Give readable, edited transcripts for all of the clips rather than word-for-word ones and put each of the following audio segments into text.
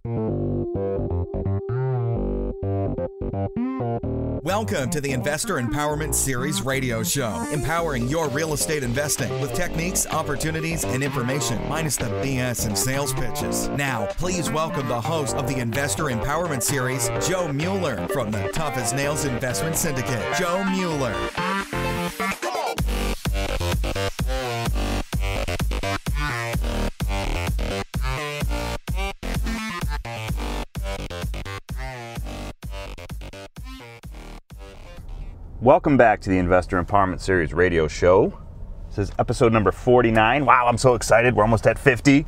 Welcome to the Investor Empowerment Series radio show, empowering your real estate investing with techniques, opportunities, and information, minus the BS and sales pitches. Now, please welcome the host of the Investor Empowerment Series, Joe Mueller, from the Tough as Nails Investment Syndicate, Joe Mueller. Welcome back to the Investor Empowerment Series radio show. This is episode number 49. Wow, I'm so excited. We're almost at 50.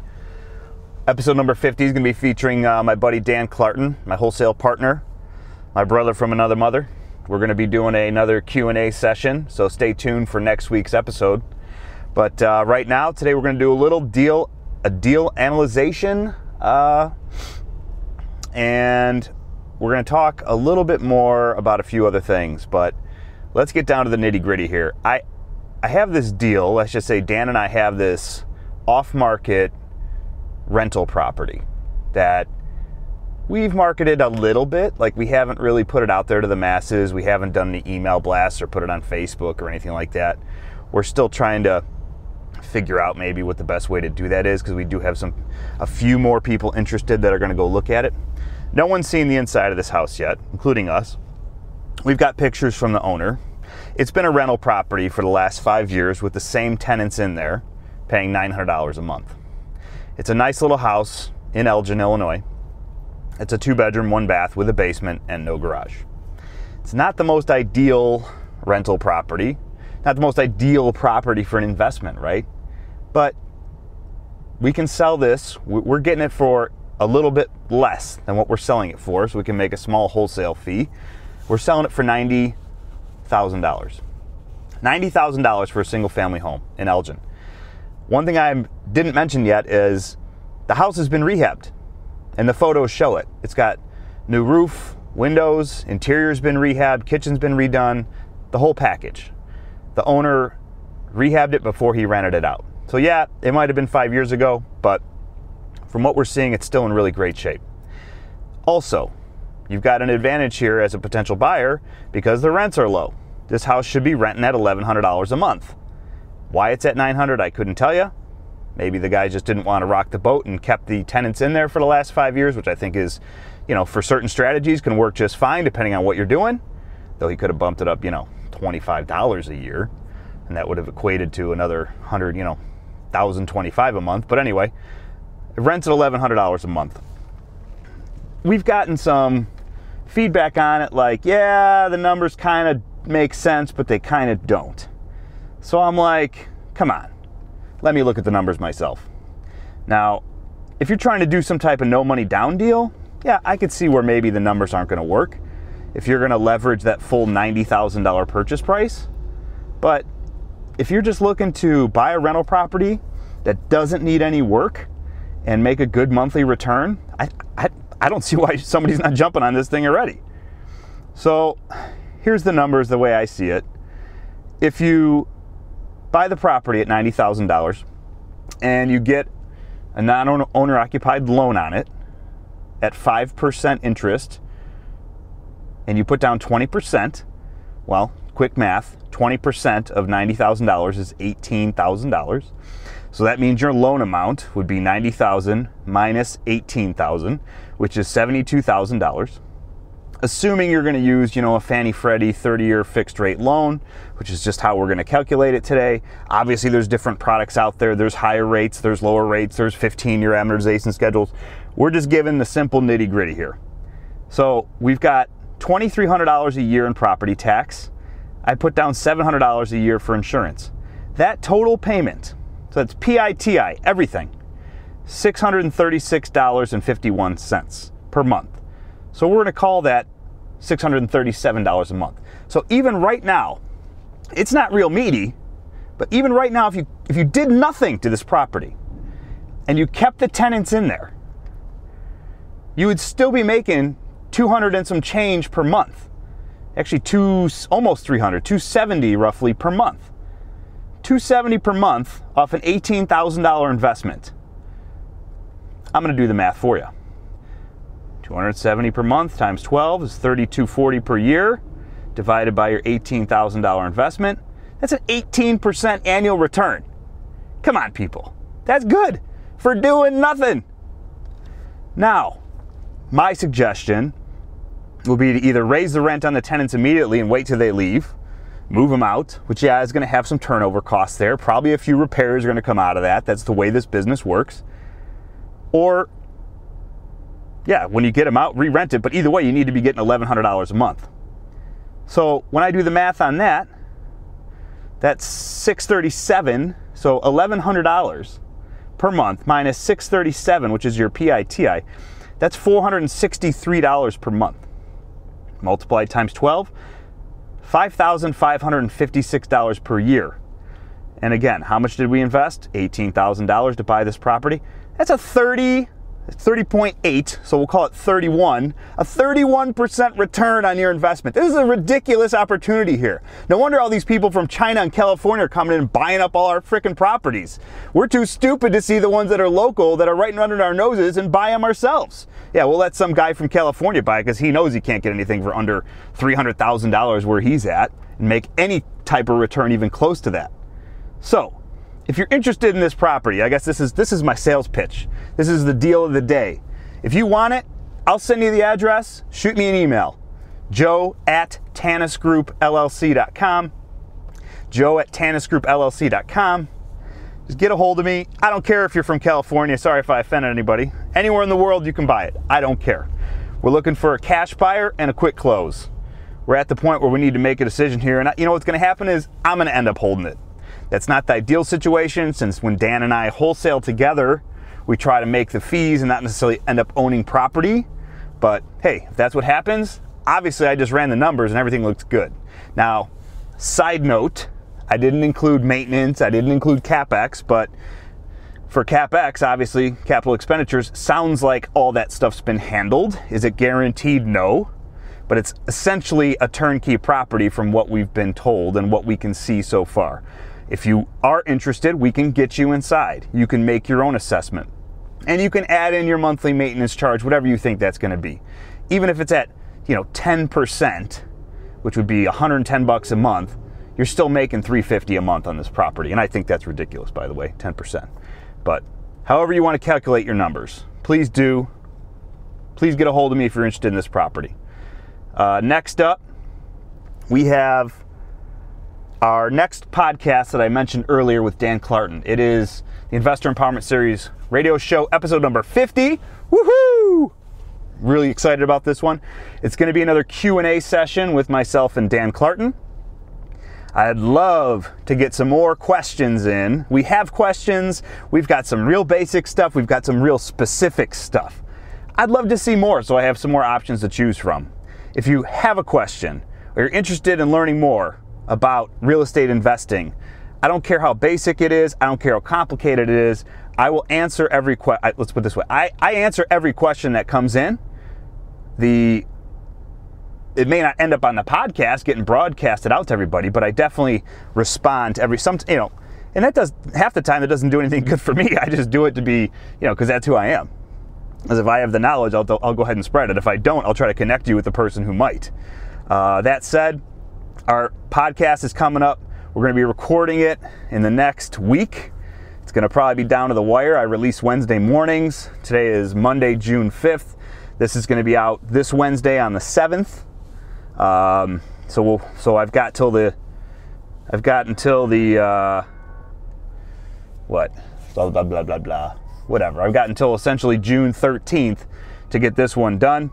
Episode number 50 is going to be featuring my buddy Dan Clarton, my wholesale partner, my brother from another mother. We're going to be doing another Q&A session, so stay tuned for next week's episode. But right now, today we're going to do a deal analyzation, and we're going to talk a little bit more about a few other things, but let's get down to the nitty-gritty here. I have this deal, let's just say Dan and I have this off-market rental property that we've marketed a little bit. Like, we haven't really put it out there to the masses. We haven't done any email blasts or put it on Facebook or anything like that. We're still trying to figure out maybe what the best way to do that is, because we do have a few more people interested that are going to go look at it. No one's seen the inside of this house yet, including us. We've got pictures from the owner. It's been a rental property for the last 5 years with the same tenants in there, paying $900 a month. It's a nice little house in Elgin, Illinois. It's a 2-bedroom, 1-bath with a basement and no garage. It's not the most ideal rental property, not the most ideal property for an investment, right? But we can sell this. We're getting it for a little bit less than what we're selling it for, so we can make a small wholesale fee. We're selling it for $90,000. $90,000 for a single family home in Elgin. One thing I didn't mention yet is the house has been rehabbed, and the photos show it. It's got new roof, windows, interior's been rehabbed, kitchen's been redone, the whole package. The owner rehabbed it before he rented it out. So yeah, it might have been 5 years ago, but from what we're seeing, it's still in really great shape. Also, you've got an advantage here as a potential buyer because the rents are low. This house should be renting at $1,100 a month. Why it's at $900, I couldn't tell you. Maybe the guy just didn't want to rock the boat and kept the tenants in there for the last 5 years, which I think is, for certain strategies can work just fine depending on what you're doing. Though he could have bumped it up, $25 a year, and that would have equated to another $1,025 a month. But anyway, it rents at $1,100 a month. We've gotten some feedback on it like, yeah, the numbers kind of make sense, but they kind of don't. So I'm like, come on, let me look at the numbers myself. Now, if you're trying to do some type of no money down deal, yeah, I could see where maybe the numbers aren't going to work if you're going to leverage that full $90,000 purchase price. But if you're just looking to buy a rental property that doesn't need any work and make a good monthly return, I don't see why somebody's not jumping on this thing already. So here's the numbers the way I see it. If you buy the property at $90,000 and you get a non-owner occupied loan on it at 5% interest, and you put down 20%, well, quick math, 20% of $90,000 is $18,000. So that means your loan amount would be $90,000 minus $18,000, which is $72,000. Assuming you're going to use, a Fannie Freddie 30-year fixed rate loan, which is just how we're going to calculate it today. Obviously, there's different products out there. There's higher rates, there's lower rates, there's 15-year amortization schedules. We're just giving the simple nitty-gritty here. So we've got $2,300 a year in property tax. I put down $700 a year for insurance. That total payment, so that's PITI, everything, $636.51 per month. So we're going to call that $637 a month. So even right now, it's not real meaty, but even right now, if you did nothing to this property and you kept the tenants in there, you would still be making $200 and some change per month. Actually, almost $300, $270 roughly per month. $270 per month off an $18,000 investment. I'm going to do the math for you. $270 per month times 12 is $32.40 per year, divided by your $18,000 investment. That's an 18% annual return. Come on, people. That's good for doing nothing. Now, my suggestion will be to either raise the rent on the tenants immediately and wait till they leave, move them out, which, yeah, is going to have some turnover costs there. Probably a few repairs are going to come out of that. That's the way this business works. Or, yeah, when you get them out, re-rent it. But either way, you need to be getting $1,100 a month. So when I do the math on that, that's $637. So $1,100 per month minus $637, which is your PITI. That's $463 per month. Multiplied times 12, $5,556 per year. And again, how much did we invest? $18,000 to buy this property. That's a 30.8, so we'll call it 31, a 31% return on your investment. This is a ridiculous opportunity here. No wonder all these people from China and California are coming in and buying up all our frickin' properties. We're too stupid to see the ones that are local, that are right under our noses, and buy them ourselves. Yeah, we'll let some guy from California buy it because he knows he can't get anything for under $300,000 where he's at and make any type of return even close to that. So, if you're interested in this property, I guess this is my sales pitch. This is the deal of the day. If you want it, I'll send you the address. Shoot me an email. joe@tannisgroupllc.com. joe@tannisgroupllc.com. Just get a hold of me. I don't care if you're from California. Sorry if I offended anybody. Anywhere in the world you can buy it. I don't care. We're looking for a cash buyer and a quick close. We're at the point where we need to make a decision here. And you know what's going to happen is I'm going to end up holding it. That's not the ideal situation, since when Dan and I wholesale together, we try to make the fees and not necessarily end up owning property. But hey, if that's what happens, obviously I just ran the numbers and everything looks good. Now, side note, I didn't include maintenance, I didn't include CapEx, but for CapEx, obviously, capital expenditures, sounds like all that stuff's been handled. Is it guaranteed? No. But it's essentially a turnkey property from what we've been told and what we can see so far. If you are interested, we can get you inside. You can make your own assessment. And you can add in your monthly maintenance charge, whatever you think that's going to be. Even if it's at, 10%, which would be $110 a month, you're still making $350 a month on this property. And I think that's ridiculous, by the way, 10%. But however you want to calculate your numbers, please do. Please get a hold of me if you're interested in this property. Next up, we have our next podcast that I mentioned earlier with Dan Clarton. It is the Investor Empowerment Series radio show, episode number 50. Woohoo! Really excited about this one. It's going to be another Q&A session with myself and Dan Clarton. I'd love to get some more questions in. We have questions. We've got some real basic stuff. We've got some real specific stuff. I'd love to see more, so I have some more options to choose from. If you have a question or you're interested in learning more about real estate investing, I don't care how basic it is, I don't care how complicated it is, I will answer every question. Let's put it this way, I answer every question that comes in. It may not end up on the podcast getting broadcasted out to everybody, but I definitely respond to and that does, half the time it doesn't do anything good for me. I just do it to be, because that's who I am. As if I have the knowledge, I'll go ahead and spread it. If I don't, I'll try to connect you with the person who might. That said, our podcast is coming up. We're going to be recording it in the next week. It's going to probably be down to the wire. I release Wednesday mornings. Today is Monday, June 5th. This is going to be out this Wednesday on the 7th. So I've got until the what? Blah blah blah blah blah. Whatever. I've got until essentially June 13th to get this one done.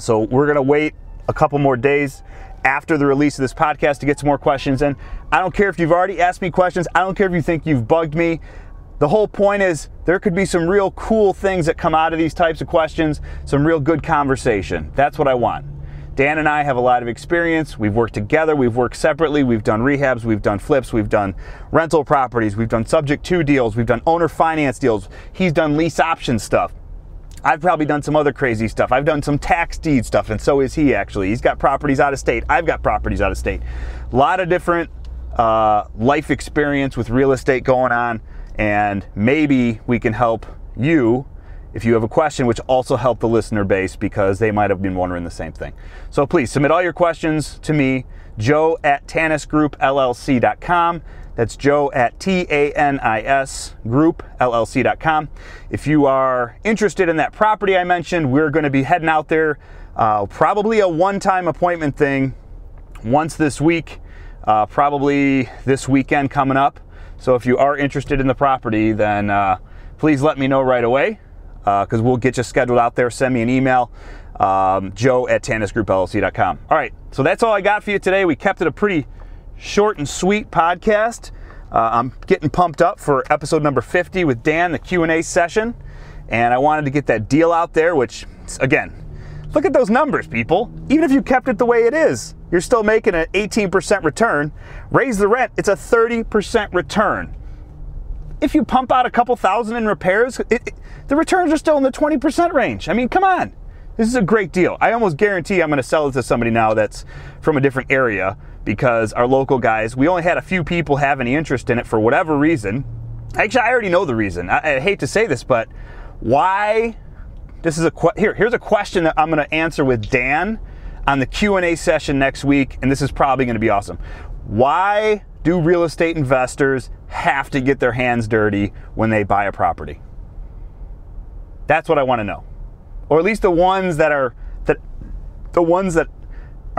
So we're going to wait a couple more days after the release of this podcast to get some more questions in. I don't care if you've already asked me questions. I don't care if you think you've bugged me. The whole point is there could be some real cool things that come out of these types of questions, some real good conversation. That's what I want. Dan and I have a lot of experience. We've worked together, we've worked separately, we've done rehabs, we've done flips, we've done rental properties, we've done subject to deals, we've done owner finance deals. He's done lease option stuff. I've probably done some other crazy stuff. I've done some tax deed stuff, and so is he actually. He's got properties out of state. I've got properties out of state. A lot of different life experience with real estate going on, and maybe we can help you if you have a question, which also help the listener base because they might have been wondering the same thing. So please submit all your questions to me, joe@tanisgroupllc.com. That's joe@tanisgroupllc.com. If you are interested in that property I mentioned, we're going to be heading out there, probably a one-time appointment thing once this week, probably this weekend coming up. So if you are interested in the property, then please let me know right away, because we'll get you scheduled out there. Send me an email, joe@tanisgroupllc.com. All right, so that's all I got for you today. We kept it a pretty short and sweet podcast. I'm getting pumped up for episode number 50 with Dan, the Q&A session, and I wanted to get that deal out there, which, again, look at those numbers, people. Even if you kept it the way it is, you're still making an 18% return. Raise the rent, it's a 30% return. If you pump out a couple thousand in repairs, the returns are still in the 20% range. I mean, come on. This is a great deal. I almost guarantee I'm going to sell it to somebody now that's from a different area, because our local guys, we only had a few people have any interest in it for whatever reason. Actually, I already know the reason. I hate to say this, but why? This is here's a question that I'm going to answer with Dan on the Q&A session next week, and this is probably going to be awesome. Why do real estate investors have to get their hands dirty when they buy a property? That's what I want to know. Or at least the ones that are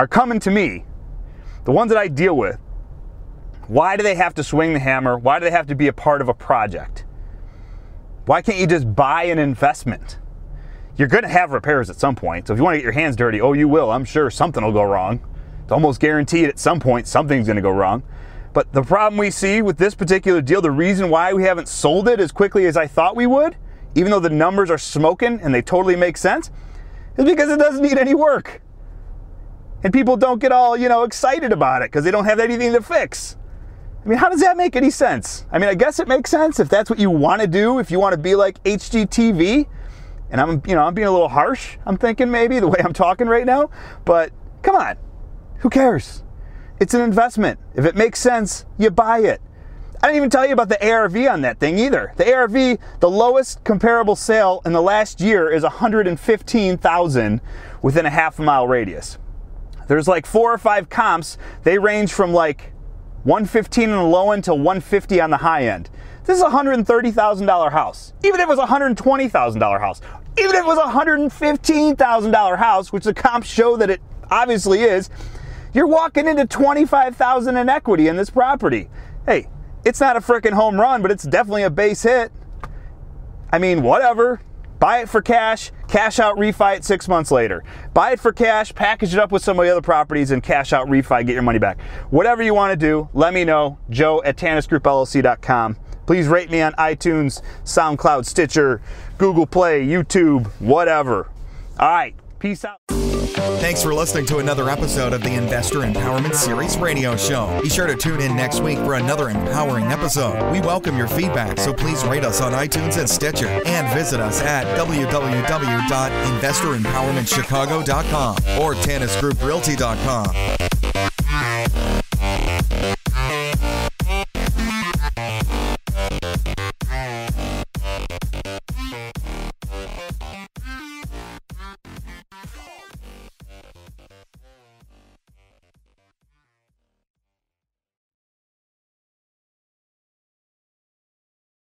coming to me, the ones that I deal with. Why do they have to swing the hammer? Why do they have to be a part of a project? Why can't you just buy an investment? You're going to have repairs at some point. So if you want to get your hands dirty, oh, you will. I'm sure something will go wrong. It's almost guaranteed at some point something's going to go wrong. But the problem we see with this particular deal, the reason why we haven't sold it as quickly as I thought we would, even though the numbers are smoking and they totally make sense, is because it doesn't need any work. And people don't get all, excited about it because they don't have anything to fix. I mean, how does that make any sense? I mean, I guess it makes sense if that's what you want to do, if you want to be like HGTV. And I'm being a little harsh, I'm thinking maybe, the way I'm talking right now. But come on, who cares? It's an investment. If it makes sense, you buy it. I didn't even tell you about the ARV on that thing either. The ARV, the lowest comparable sale in the last year is $115,000 within a half-mile radius. There's like 4 or 5 comps. They range from like $115 on the low end to $150 on the high end. This is a $130,000 house. Even if it was a $120,000 house, even if it was a $115,000 house, which the comps show that it obviously is, you're walking into $25,000 in equity in this property. Hey, it's not a freaking home run, but it's definitely a base hit. I mean, whatever. Buy it for cash, cash out, refi it 6 months later. Buy it for cash, package it up with some of the other properties, and cash out, refi, get your money back. Whatever you want to do, let me know. joe@tanisgroupllc.com. Please rate me on iTunes, SoundCloud, Stitcher, Google Play, YouTube, whatever. All right, peace out. Thanks for listening to another episode of the Investor Empowerment Series radio show. Be sure to tune in next week for another empowering episode. We welcome your feedback, so please rate us on iTunes and Stitcher, and visit us at www.investoремpowermentchicago.com or tanisgrouprealty.com.